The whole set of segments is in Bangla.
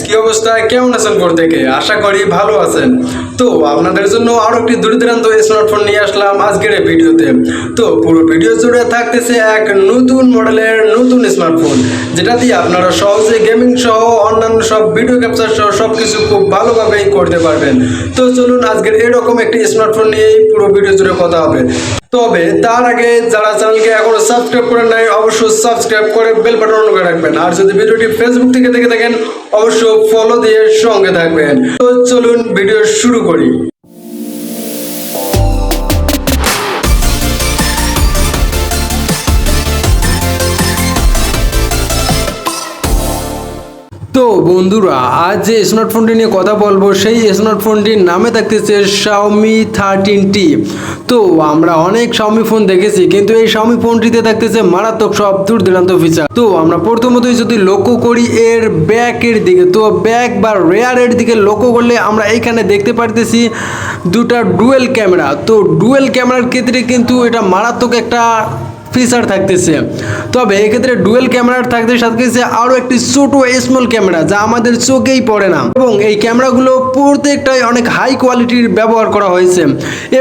কি অবস্থা, কেমন আছেন প্রত্যেকে? আশা করি ভালো আছেন। তো আপনাদের জন্য আরো একটি দুর্দান্ত স্মার্টফোন নিয়ে আসলাম আজকের এই ভিডিওতে। তো পুরো ভিডিও জুড়ে থাকতেছে এক নতুন মডেলের নতুন স্মার্টফোন, যেটা দিয়ে আপনারা সহজে গেমিং সহ অন্যান্য সব ভিডিও ক্যাপচার সহ সবকিছু খুব ভালোভাবেই করতে পারবেন। তো চলুন আজকের এরকম একটি স্মার্টফোন নিয়েই পুরো ভিডিও জুড়ে কথা হবে। তবে তার আগে যারা চ্যানেলকে এখনো সাবস্ক্রাইব করেন নাই, অবশ্যই সাবস্ক্রাইব করে বেল বাটন অন করে রাখবেন। আর যদি ভিডিওটি ফেসবুক থেকে দেখে থাকেন, অবশ্যই ফলো দিয়ে সঙ্গে থাকবেন। তো চলুন ভিডিও শুরু করি। তো বন্ধুরা, আজ যে স্মার্টফোনটি নিয়ে কথা বলবো সেই স্মার্টফোনটির নামে থাকতেছে Xiaomi 13T। তো আমরা অনেক Xiaomi ফোন দেখেছি, কিন্তু এই Xiaomi ফোনটিতে থাকতেছে মারাত্মক সব দুর্দান্ত ফিচার। তো আমরা প্রথমতই যদি লক্ষ্য করি এর ব্যাকের দিকে, তো ব্যাক বা রেয়ারের দিকে লক্ষ্য করলে আমরা এইখানে দেখতে পারতেছি দুটা ডুয়েল ক্যামেরা। তো ডুয়েল ক্যামেরার ক্ষেত্রে কিন্তু এটা মারাত্মক একটা ফিচার থাকতেছে। তবে এক্ষেত্রে ডুয়েল ক্যামেরার থাকতেছে আরও একটি ছোট স্মল ক্যামেরা, যা আমাদের চোখেই পড়ে না, এবং এই ক্যামেরাগুলো প্রত্যেকটাই অনেক হাই কোয়ালিটির ব্যবহার করা হয়েছে।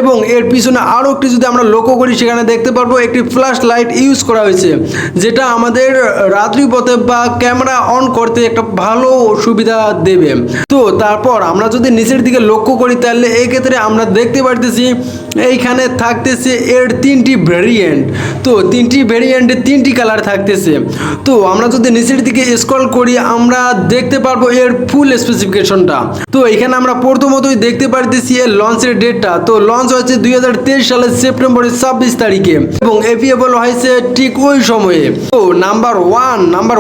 এবং এর পিছনে আরও একটি যদি আমরা লক্ষ্য করি, সেখানে দেখতে পারবো একটি ফ্ল্যাশ লাইট ইউজ করা হয়েছে, যেটা আমাদের রাত্রি পথে বা ক্যামেরা অন করতে একটা ভালো সুবিধা দেবে। তো তারপর আমরা যদি নিচের দিকে লক্ষ্য করি, তাহলে এই ক্ষেত্রে আমরা দেখতে পারতেছি এইখানে থাকতেছে এর তিনটি ভেরিয়েন্ট। তো তিনটি ভেরিয়েন্টে তিনটি কালার থাকতেছে। তো আমরা যদি নিচের দিকে স্ক্রল করি, আমরা দেখতে পারবো এর ফুল স্পেসিফিকেশনটা। তো এখানে আমরা প্রথমতই দেখতে পারতেছি এর লঞ্চের ডেটটা। তো লঞ্চ হয়েছে 2023 সালের সেপ্টেম্বরের 26 তারিখে, এবং এভেলেবল হয়েছে ঠিক ওই সময়ে। তো নাম্বার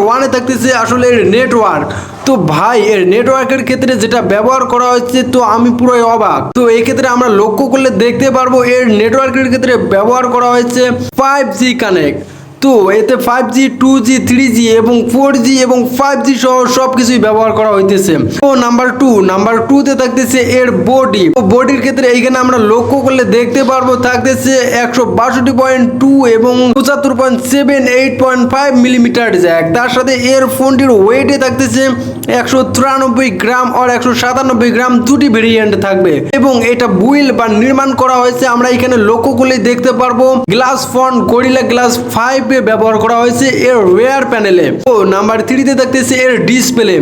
ওয়ানে থাকতেছে আসলে এর নেটওয়ার্ক। তো ভাই, এর নেটওয়ার্কের ক্ষেত্রে যেটা ব্যবহার করা হচ্ছে, তো আমি পুরোই অবাক। তো এই ক্ষেত্রে আমরা লক্ষ্য করলে দেখতে পারবো এর নেটওয়ার্কের ক্ষেত্রে ব্যবহার করা হয়েছে 5G কানেক্ট। তো এতে 5G, 2G, 3G এবং 4G এবং 5G সহ সব কিছুই ব্যবহার করা হইতেছে। তো নাম্বার টুতে থাকতেছে এর বডি। তো বডির ক্ষেত্রে এইখানে আমরা লক্ষ্য করলে দেখতে পারবো থাকতেছে 162.2 এবং 75.8.5 মিলিমিটার জ্যাক। তার সাথে এর ফোনটির ওয়েটে থাকতেছে 193 গ্রাম আর 197 গ্রাম, দুটি ভেরিয়েন্ট থাকবে। এবং এটা বুইল বা নির্মাণ করা হয়েছে, আমরা এখানে লক্ষ্য করলে দেখতে পারবো গ্লাস ফ্রন্ট গরিলা গ্লাস 5 ব্যবহার করা হয়েছে এর রেয়ার প্যানেলে। তো নাম্বার 3তে থাকতেছে এর ডিসপ্লে।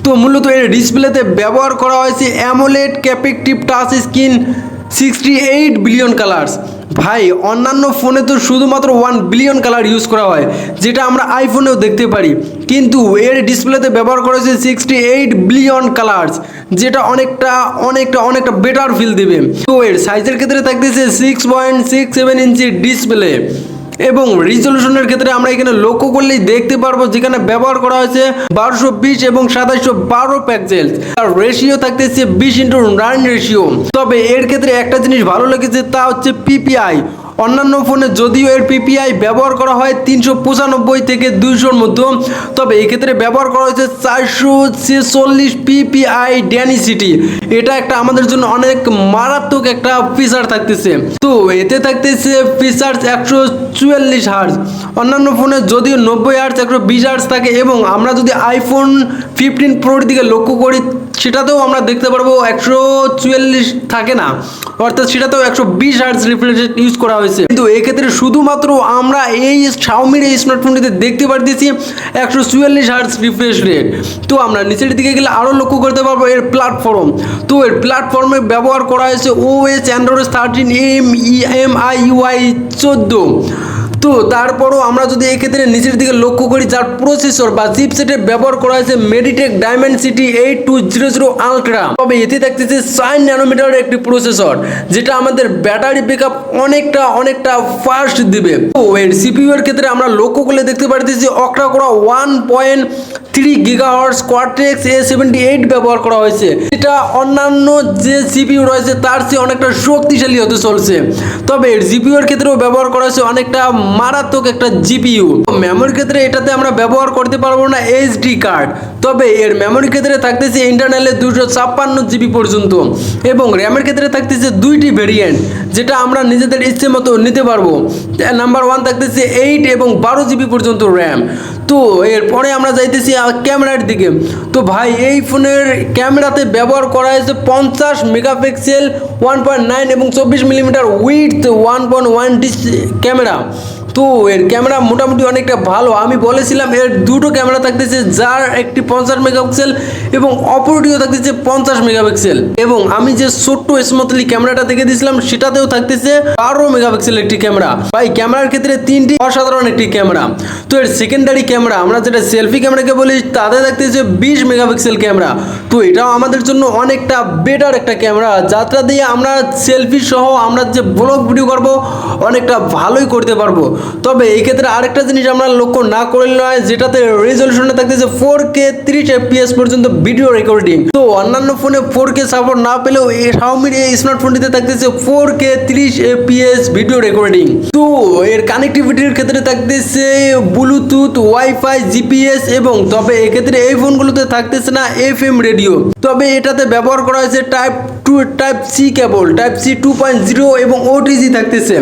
তো মূলত এর ডিসপ্লেতে ব্যবহার করা হয়েছে AMOLED capacitive touch screen 68 billion colours. ভাই, অন্যান্য ফোনে তো শুধুমাত্র 1 বিলিয়ন কালার ইউজ করা হয়, যেটা আমরা আইফোনেও দেখতে পারি, কিন্তু এর ডিসপ্লেতে ব্যবহার করা হয়েছে 68 বিলিয়ন কালার্স, যেটা অনেকটা বেটার ফিল দেবে। তো এর সাইজের ক্ষেত্রে থাকতেছে 6.67 ইঞ্চি ডিসপ্লে, এবং রিজলিউশনের ক্ষেত্রে আমরা এখানে লক্ষ্য করলেই দেখতে পারবো যেখানে ব্যবহার করা হয়েছে 1220 এবং 2712 পিক্সেল। আর রেশিও থাকতেছে 20:9 রেশিও। তবে এর ক্ষেত্রে একটা জিনিস ভালো লেগেছে, তা হচ্ছে পিপিআই। অন্যান্য ফোনে যদিও এর পিপিআই ব্যবহার করা হয় 395 থেকে 200-র মধ্যে, তবে এক্ষেত্রে ব্যবহার করা হয়েছে 446 পিপিআই ডেনসিটি। এটা একটা আমাদের জন্য অনেক মারাত্মক একটা ফিচার থাকতেছে। তো এতে থাকতেছে ফিচার্স 144 হার্জ। অন্যান্য ফোনে যদিও 90 হার্জ 120 হার্জ থাকে, এবং আমরা যদি আইফোন 15 প্রোর দিকে লক্ষ্য করি, সেটাতেও আমরা দেখতে পারবো 144 থাকে না, অর্থাৎ সেটাতেও 120 হার্জ রিফ্রেশ রেট ইউজ করা হয়েছে। কিন্তু এক্ষেত্রে শুধুমাত্র আমরা এই Xiaomi এই স্মার্টফোনটিতে দেখতে পারতেছি 144 হার্জ রিফ্রেশ রেট। তো আমরা নিচের দিকে গেলে আরও লক্ষ্য করতে পারবো এর প্ল্যাটফর্ম। তো এর প্ল্যাটফর্মে ব্যবহার করা হয়েছে OS Android 13 MIUI 14। তো তারপরও আমরা যদি এক্ষেত্রে নিচের দিকে লক্ষ্য করি, যার প্রসেসর বা চিপসেটে ব্যবহার করা হয়েছে মেডিটেক ডায়মেনসিটি 8200 আলট্রা। তবে এতে থাকতেছে 4 ন্যানোমিটার একটি প্রসেসর, যেটা আমাদের ব্যাটারি ব্যাকআপ অনেকটা ফাস্ট দিবে। তো এর সিপিইউ এর ক্ষেত্রে আমরা লক্ষ্য করলে দেখতে পারতেছি অক্টা কোর 1.3 গিগাহার্টজ কোয়াড্রেক্স A78 ব্যবহার করা হয়েছে, যেটা অন্যান্য যে সিপিইউ রয়েছে তার চেয়ে অনেকটা শক্তিশালী হতে চলছে। তবে এর জিপিইউ এর ক্ষেত্রেও ব্যবহার করা হয়েছে অনেকটা মারাত্মক একটা জিপিইউ। মেমোরির ক্ষেত্রে এটাতে আমরা ব্যবহার করতে পারবো না এইচডি কার্ড, তবে এর মেমোরির ক্ষেত্রে থাকতেছে ইন্টারনালে 256 জিবি পর্যন্ত, এবং র্যামের ক্ষেত্রে থাকতেছে দুইটি ভেরিয়েন্ট, যেটা আমরা নিজেদের ইচ্ছে মতো নিতে পারবো। নাম্বার 1 থাকতেছে 8 এবং 12 GB পর্যন্ত র্যাম। তো এরপরে আমরা যাইতেছি ক্যামেরার দিকে। তো ভাই এই ফোনের ক্যামেরাতে ব্যবহার করা হয়েছে 50 মেগাপিক্সেল 1.9 এবং 24 মিলিমিটার উইথ 1.1 ক্যামেরা। তো এর ক্যামেরা মোটামুটি অনেকটা ভালো। আমি বলেছিলাম এর দুটো ক্যামেরা থাকতেছে, যার একটি 50 মেগাপিক্সেল এবং অপরটিও থাকতেছে 50 মেগাপিক্সেল, এবং আমি যে ছোট্ট স্মুথলি ক্যামেরাটা দেখে দিয়েছিলাম সেটাতেও থাকতেছে 12 মেগাপিক্সেল একটি ক্যামেরা। ভাই ক্যামেরার ক্ষেত্রে তিনটি অসাধারণ একটি ক্যামেরা। তো এর সেকেন্ডারি ক্যামেরা আমরা যেটা সেলফি ক্যামেরাকে বলি তাতে থাকতেছে 20 মেগাপিক্সেল ক্যামেরা। তো এটাও আমাদের জন্য অনেকটা বেটার একটা ক্যামেরা, যাত্রা দিয়ে আমরা সেলফি সহ আমরা যে ব্লগ ভিডিও করব অনেকটা ভালোই করতে পারবো। তবে এই ক্ষেত্রে আরেকটা জিনিস আমরা লক্ষ্য না করলে নয়, যেটাতে রেজলিউশনটা থাকতেছে 4K 30 FPS পর্যন্ত ভিডিও রেকর্ডিং। তো অন্যান্য ফোনে 4K সাপোর্ট না পেলেও এই Xiaomi এই স্মার্টফোনটিতে থাকতেছে 4K 30 FPS ভিডিও রেকর্ডিং। তো এর কানেক্টিভিটির ক্ষেত্রে থাকতেছে ব্লুটুথ, ওয়াইফাই, জিপিএস, এবং তবে এক্ষেত্রে এই ফোনগুলোতে থাকতেছে না FM রেডিও। তবে এটাতে ব্যবহার করা হয়েছে type C cable, type C 2.0 এবং OTG থাকতেছে।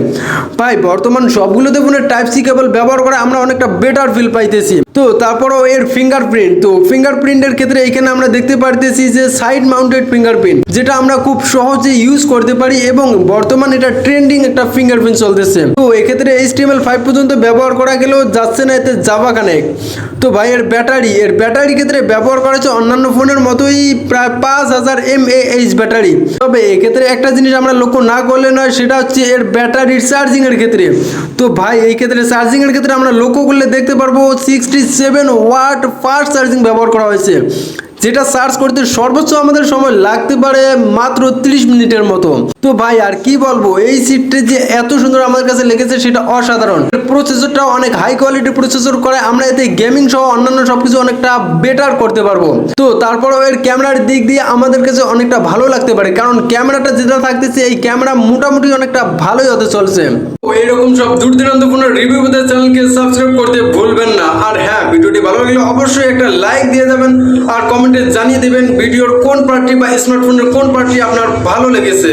ভাই বর্তমান সবগুলোতে ফোনে টাইপ সি কেবল ব্যবহার করে আমরা অনেকটা বেটার ফিল পাইতেছি। তো তারপরও এর ফিঙ্গারপ্রিন্ট, তো ফিঙ্গারপ্রিন্টের ক্ষেত্রে এখানে আমরা দেখতে পারতেছি যে সাইড মাউন্টেড ফিঙ্গারপ্রিন্ট, যেটা আমরা খুব সহজে ইউজ করতে পারি এবং বর্তমান এটা ট্রেন্ডিং একটা ফিঙ্গারপ্রিন্ট চলতেছে। তো এক্ষেত্রে HTML5 পর্যন্ত ব্যবহার করা গেলেও যাচ্ছে না এতে জাভা কানেক্ট। তো ভাই এর ব্যাটারি ক্ষেত্রে ব্যবহার করা হচ্ছে অন্যান্য ফোনের মতোই প্রায় 5000 mAh ব্যাটারি। তবে এক্ষেত্রে একটা জিনিস আমরা লক্ষ্য না করলে নয়, সেটা হচ্ছে এর ব্যাটারির চার্জিং এর ক্ষেত্রে। তো ভাই এই ক্ষেত্রে চার্জিং এর ক্ষেত্রে আমরা লক্ষ্য করলে দেখতে পারবো 67 ওয়াট ফাস্ট চার্জিং ব্যবহার করা হয়েছে, যেটা চার্জ করতে সর্বোচ্চ আমাদের সময় লাগতে পারে মাত্র 30 মিনিটের মতো। তো ভাই আর কি বলবো, এই সিটটি যে এত সুন্দর আমার কাছে লেগেছে সেটা অসাধারণ। প্রসেসরটাও অনেক হাই কোয়ালিটির প্রসেসর করে, আমরা এতে গেমিং সহ অন্যান্য সবকিছু অনেকটা বেটার করতে পারবো। তো তারপরেও এর ক্যামেরার দিক দিয়ে আমাদের কাছে অনেকটা ভালো লাগতে পারে, কারণ ক্যামেরাটা যেটা থাকতেছে এই ক্যামেরা মোটামুটি অনেকটা ভালোই হতে চলছে। তো এরকম সব দূর দূরান্ত ফোনের রিভিউ পেতে চ্যানেলকে সাবস্ক্রাইব করতে ভুলবেন না। আর হ্যাঁ, ভিডিওটি ভালো লাগলে অবশ্যই একটা লাইক দিয়ে যাবেন আর কমেন্টে জানিয়ে দেবেন ভিডিওর কোন পার্টি বা স্মার্টফোনের কোন পার্টি আপনার ভালো লেগেছে।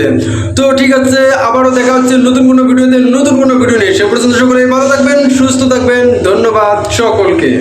তো ঠিক আছে, আবারও দেখা হচ্ছে নতুন কোনো ভিডিওতে, নতুন কোনো ভিডিও নিয়ে। সে পর্যন্ত সকলেই ভালো থাকবেন, সুস্থ থাকবেন। ধন্যবাদ সকলকে।